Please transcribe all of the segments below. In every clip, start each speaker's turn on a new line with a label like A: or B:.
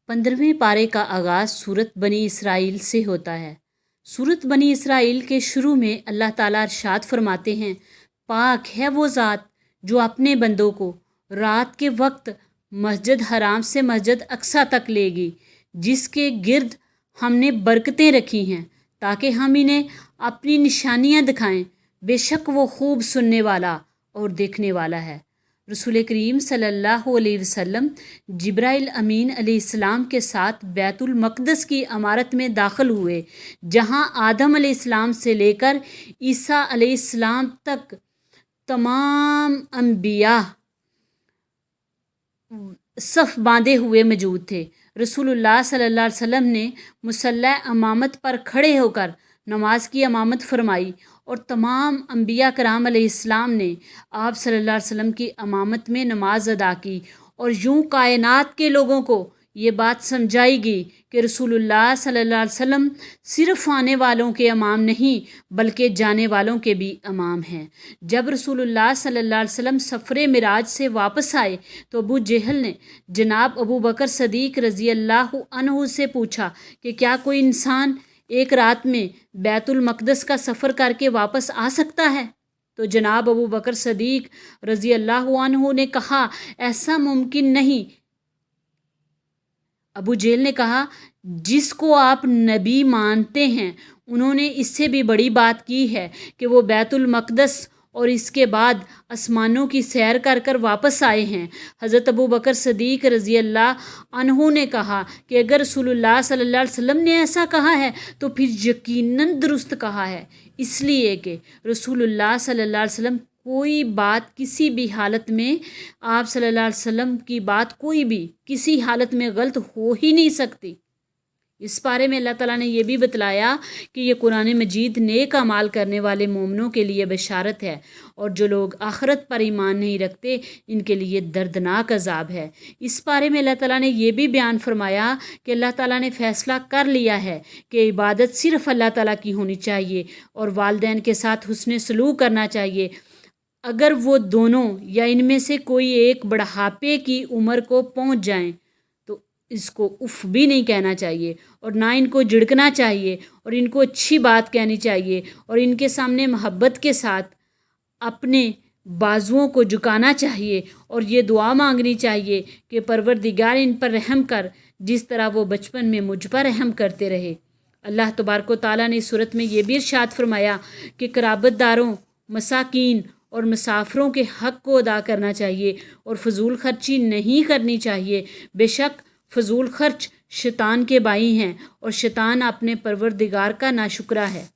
A: 15वें पारे का आगाज़ सूरत बनी इसराइल से होता है। सूरत बनी इसराइल के शुरू में अल्लाह ताला इरशाद फरमाते हैं, पाक है वो ज़ात जो अपने बंदों को रात के वक्त मस्जिद हराम से मस्जिद अक्सा तक लेगी, जिसके गिर्द हमने बरकतें रखी हैं ताकि हम इन्हें अपनी निशानियां दिखाएं। बेशक वो खूब सुनने वाला और देखने वाला है। रसूल करीम सल्लल्लाहु अलैहि वसल्लम जिब्राइल अमीन अलैहिस्सलाम के साथ बैतुल मक़दस की इमारत में दाखिल हुए, जहां आदम अलैहिस्सलाम से लेकर ईसा अलैहिस्सलाम तक तमाम अंबिया सफ़ बांधे हुए मौजूद थे। रसूलुल्लाह सल्लल्लाहु अलैहि वसल्लम ने मुसल्ला इमामत पर खड़े होकर नमाज की इमामत फरमाई और तमाम अंबिया कराम अलैहिस्सलाम ने आप सल्लल्लाहु अलैहि वसल्लम की इमामत में नमाज अदा की और यूं कायनात के लोगों को ये बात समझाएगी कि रसूलुल्लाह सल्लल्लाहु अलैहि वसल्लम सिर्फ़ आने वालों के इमाम नहीं बल्कि जाने वालों के भी इमाम हैं। जब रसूलुल्लाह सल्लल्लाहु अलैहि वसल्लम सफ़रे मिराज से वापस आए तो अबू जहल ने जनाब अबू बकर सदीक रज़ी अल्लाह अन्हु से पूछा कि क्या कोई इंसान एक रात में बैतुल मक़दस का सफ़र करके वापस आ सकता है? तो जनाब अबू बकर सदीक रज़ी अल्लाह अन्हु ने कहा, ऐसा मुमकिन नहीं। अबू जेल ने कहा, जिसको आप नबी मानते हैं उन्होंने इससे भी बड़ी बात की है कि वो बैतुल मक़दस और इसके बाद आसमानों की सैर कर कर वापस आए हैं। हज़रत अबू बकर सदीक रज़ी अल्लाह अन्हु ने कहा कि अगर रसूलुल्लाह सल्लल्लाहु अलैहि वसल्लम ने ऐसा कहा है तो फिर यकीनन दुरुस्त कहा है, इसलिए कि रसूलुल्लाह सल्लल्लाहु अलैहि वसल्लम कोई बात किसी भी हालत में आप सल्लल्लाहु अलैहि वसल्लम की बात कोई भी किसी हालत में गलत हो ही नहीं सकती। इस बारे में अल्लाह ताला ने यह भी बतलाया कि ये कुरान मजीद नेक अमाल करने वाले मोमिनों के लिए बशारत है और जो लोग आखिरत पर ईमान नहीं रखते इनके लिए दर्दनाक अजाब है। इस बारे में अल्लाह ताला ने यह भी बयान फरमाया कि अल्लाह ताला ने फ़ैसला कर लिया है कि इबादत सिर्फ़ अल्लाह ताला की होनी चाहिए और वालिदैन के साथ हुस्न सलूक करना चाहिए। अगर वो दोनों या इनमें से कोई एक बुढ़ापे की उम्र को पहुंच जाएं तो इसको उफ़ भी नहीं कहना चाहिए और ना इनको झिड़कना चाहिए और इनको अच्छी बात कहनी चाहिए और इनके सामने मोहब्बत के साथ अपने बाजुओं को झुकाना चाहिए और ये दुआ मांगनी चाहिए कि परवरदिगार इन पर रहम कर जिस तरह वो बचपन में मुझ पर रहम करते रहे। अल्लाह तबारक व तआला ने इस सूरत में ये भी इरशाद फरमाया कि क़राबतदारों, मसाकीन और मुसाफिरों के हक़ को अदा करना चाहिए और फ़जूल खर्ची नहीं करनी चाहिए। बेशक फ़जूल खर्च शैतान के भाई हैं और शैतान अपने परवरदिगार का नाशुक्रा है।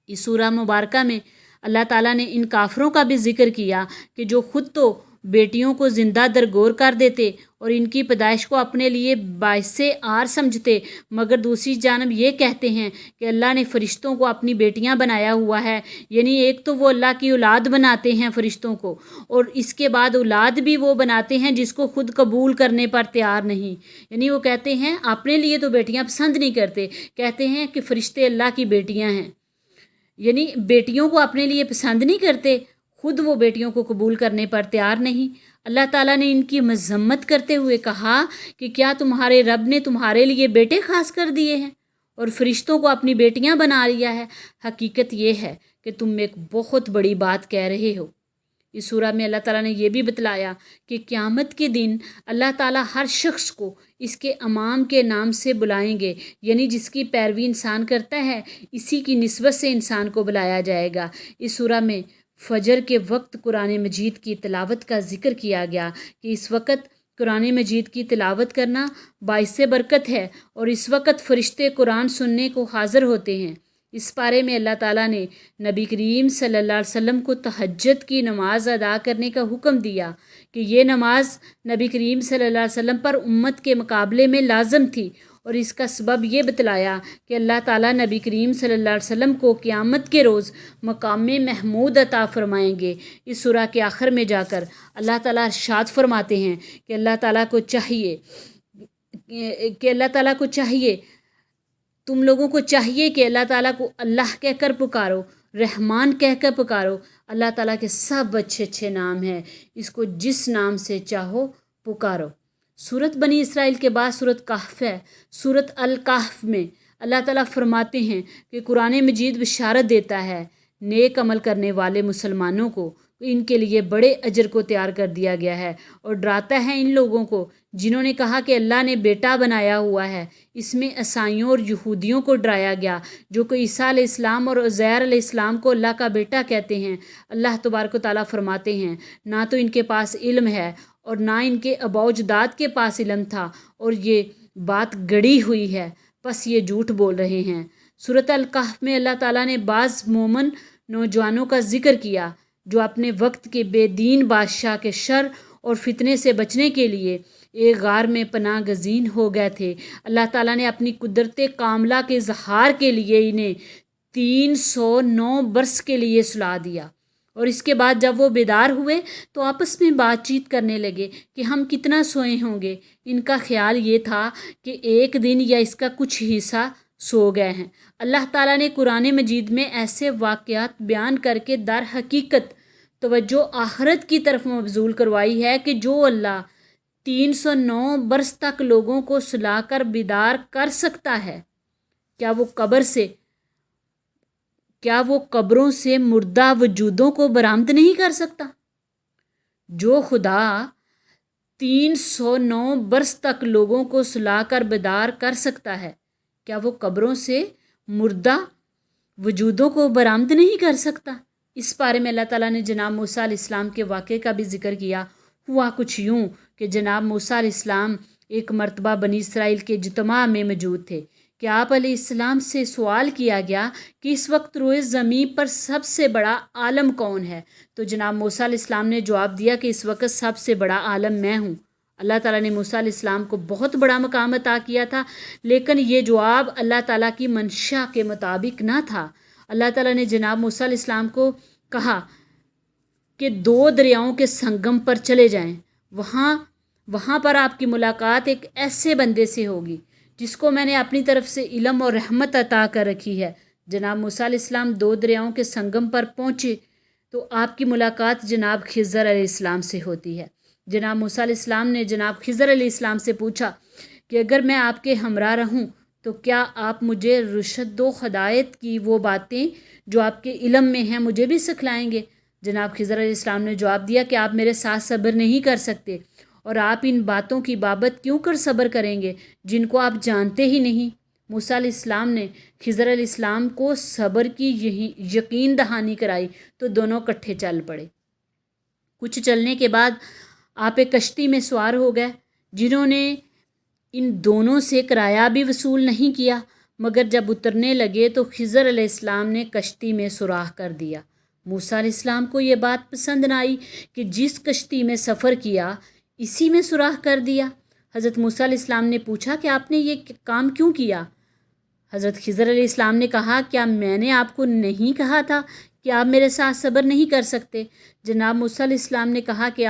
A: इस सूरह मुबारका में अल्लाह ताला ने इन काफिरों का भी ज़िक्र किया कि जो ख़ुद तो बेटियों को ज़िंदा दरगोर कर देते और इनकी पैदाइश को अपने लिए बाइसे आर समझते, मगर दूसरी जानब ये कहते हैं कि अल्लाह ने फ़रिश्तों को अपनी बेटियां बनाया हुआ है। यानी एक तो वो अल्लाह की औलाद बनाते हैं फ़रिश्तों को और इसके बाद औलाद भी वो बनाते हैं जिसको ख़ुद कबूल करने पर तैयार नहीं। यानी वो कहते हैं अपने लिए तो बेटियाँ पसंद नहीं करते, कहते हैं कि फ़रिश्ते अल्लाह की बेटियाँ हैं। यानी बेटियों को अपने लिए पसंद नहीं करते, ख़ुद वो बेटियों को कबूल करने पर तैयार नहीं। अल्लाह ताला ने इनकी मज़म्मत करते हुए कहा कि क्या तुम्हारे रब ने तुम्हारे लिए बेटे ख़ास कर दिए हैं और फ़रिश्तों को अपनी बेटियां बना लिया है? हकीकत ये है कि तुम एक बहुत बड़ी बात कह रहे हो। इस सूरह में अल्लाह ताला ने यह भी बतलाया कि क़यामत के दिन अल्लाह ताला हर शख्स को इसके इमाम के नाम से बुलाएंगे, यानी जिसकी पैरवी इंसान करता है इसी की निस्बत से इंसान को बुलाया जाएगा। इस सूरह में फ़जर के वक्त कुरान मजीद की तिलावत का ज़िक्र किया गया कि इस वक्त कुरान मजीद की तिलावत करना बाइसे बरकत है और इस वक्त फ़रिश्ते कुरान सुनने को हाज़िर होते हैं। इस बारे में अल्लाह ताला ने नबी करीम सल्लल्लाहु अलैहि वसल्लम को तहज्जुद की नमाज़ अदा करने का हुक्म दिया कि ये नमाज़ नबी करीम सल्लल्लाहु अलैहि वसल्लम पर उम्मत के मुकाबले में लाजम थी और इसका सबब ये बतलाया कि अल्लाह ताला नबी करीम सल्लल्लाहु अलैहि वसल्लम को क़यामत के रोज़ मकाम महमूद अता फ़रमाएंगे। इस सूरह के आखिर में जाकर अल्लाह ताला इरशाद फरमाते हैं कि अल्लाह ताला को चाहिए तुम लोगों को चाहिए कि अल्लाह ताला को अल्लाह कहकर पुकारो, रहमान कहकर पुकारो। अल्लाह ताला के सब अच्छे अच्छे नाम हैं, इसको जिस नाम से चाहो पुकारो। सूरत बनी इसराइल के बाद सूरत कहफ है। सूरत अल कहफ में अल्लाह ताला फरमाते हैं कि कुरान मजीद बशारत देता है नेक अमल करने वाले मुसलमानों को, इनके लिए बड़े अजर को तैयार कर दिया गया है, और डराता है इन लोगों को जिन्होंने कहा कि अल्लाह ने बेटा बनाया हुआ है। इसमें ईसाइयों और यहूदियों को डराया गया जो कि ईसा अलैहिस्सलाम और उज़ैर अलैहिस्सलाम को अल्लाह का बेटा कहते हैं। अल्लाह तबारक व तआला फरमाते हैं ना तो इनके पास इल्म है और ना इनके अबौजदाद के पास इल्म था, और ये बात गड़ी हुई है, बस ये झूठ बोल रहे हैं। सूरत अल कहफ में अल्लाह ताला ने बाज़ मोमन नौजवानों का जिक्र किया जो अपने वक्त के बेदीन बादशाह के शर और फितने से बचने के लिए एक गार में पनाह गज़ीन हो गए थे। अल्लाह ताला ने अपनी कुदरत कामला के इजहार के लिए इन्हें 309 बरस के लिए सुला दिया, और इसके बाद जब वो बेदार हुए तो आपस में बातचीत करने लगे कि हम कितना सोए होंगे। इनका ख्याल ये था कि एक दिन या इसका कुछ हिस्सा सो गए हैं। अल्लाह ताला ने कुरान मजीद में ऐसे वाक़यात बयान करके दर हकीकत तवज्जो आखरत की तरफ मबजूल करवाई है कि जो अल्लाह 309 बरस तक लोगों को सुलाकर बेदार कर सकता है, क्या वो कब्रों से मुर्दा वजूदों को बरामद नहीं कर सकता? जो खुदा 309 बरस तक लोगों को सुलाकर बेदार कर सकता है, क्या वो कब्रों से मुर्दा वजूदों को बरामद नहीं कर सकता? इस बारे में अल्लाह ताला ने जनाब मूसा अलैहिस्सलाम के वाक़े का भी ज़िक्र किया। हुआ कुछ यूँ कि जनाब मूसा अलैहिस्सलाम एक मरतबा बनी इसराइल के इज्तिमा में मौजूद थे कि आप अलैहिस्सलाम से सवाल किया गया कि इस वक्त रोए ज़मीन पर सबसे बड़ा आलम कौन है? तो जनाब मूसा अलैहिस्सलाम ने जवाब दिया कि इस वक्त सबसे बड़ा आलम मैं हूँ। अल्लाह ताला ने मूसा अलैहिस्सलाम को बहुत बड़ा मकाम अता किया था, लेकिन ये जवाब अल्लाह ताला की मंशा के मुताबिक ना था। अल्लाह ताला ने जनाब मूसा अलैहिस्सलाम को कहा कि 2 दरियाओं के संगम पर चले जाएं, वहाँ पर आपकी मुलाकात एक ऐसे बंदे से होगी जिसको मैंने अपनी तरफ से इल्म और रहमत अता कर रखी है। जनाब मूसा अलैहिस्सलाम 2 दरियाओं के संगम पर पहुँचे तो आपकी मुलाकात जनाब खिज़र अलैहिस्सलाम से होती है। जनाब मूसा अलैहिस्सलाम ने जनाब खिज़र अलैहिस्सलाम से पूछा कि अगर मैं आपके हमरा रहूं तो क्या आप मुझे रुशद व हदायत की वो बातें जो आपके इल्म में हैं मुझे भी सिखलाएंगे? जनाब खिज़र अलैहिस्सलाम ने जवाब दिया कि आप मेरे साथ सब्र नहीं कर सकते, और आप इन बातों की बाबत क्यों कर सब्र करेंगे जिनको आप जानते ही नहीं। मूसा अलैहिस्सलाम ने खिज़र अलैहिस्सलाम को सब्र की यकीन दहानी कराई तो दोनों इकट्ठे चल पड़े। कुछ चलने के बाद आप एक कश्ती में सवार हो गए जिन्होंने इन दोनों से किराया भी वसूल नहीं किया, मगर जब उतरने लगे तो खिज़र अलैहिस्सलाम ने कश्ती में सुराख कर दिया। मूसा अलैहिस्सलाम को ये बात पसंद न आई कि जिस कश्ती में सफ़र किया इसी में सुराख कर दिया। हज़रत मूसा अलैहिस्सलाम ने पूछा कि आपने ये काम क्यों किया? हज़रत खिज़र अलैहिस्सलाम ने कहा क्या मैंने आपको नहीं कहा था कि आप मेरे साथ सब्र नहीं कर सकते? जनाब मूसा अलैहिस्सलाम ने कहा कि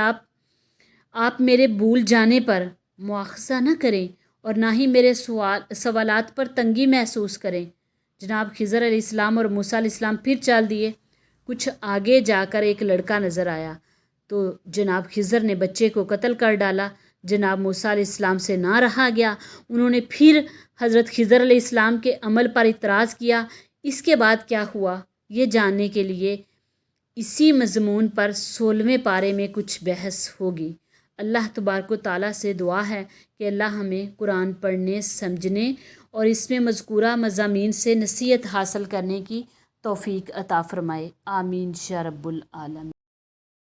A: आप मेरे भूल जाने पर मुआख़ज़ा न करें और ना ही मेरे सवालात पर तंगी महसूस करें। जनाब खिज़र अलैहिस्सलाम और मूसा अलैहिस्सलाम फिर चल दिए। कुछ आगे जाकर एक लड़का नज़र आया तो जनाब खिज़र ने बच्चे को कत्ल कर डाला। जनाब मूसा अलैहिस्सलाम से ना रहा गया, उन्होंने फिर हज़रत खिज़र अलैहिस्सलाम के अमल पर इतराज़ किया। इसके बाद क्या हुआ ये जानने के लिए इसी मज़मून पर 16वें पारे में कुछ बहस होगी। अल्लाह तबारक व तआला से दुआ है कि अल्लाह हमें कुरान पढ़ने, समझने और इसमें मज़कूरा मज़ामीन से नसीहत हासिल करने की तौफ़ीक अता फ़रमाए। आमीन या रब्बुल आलमीन।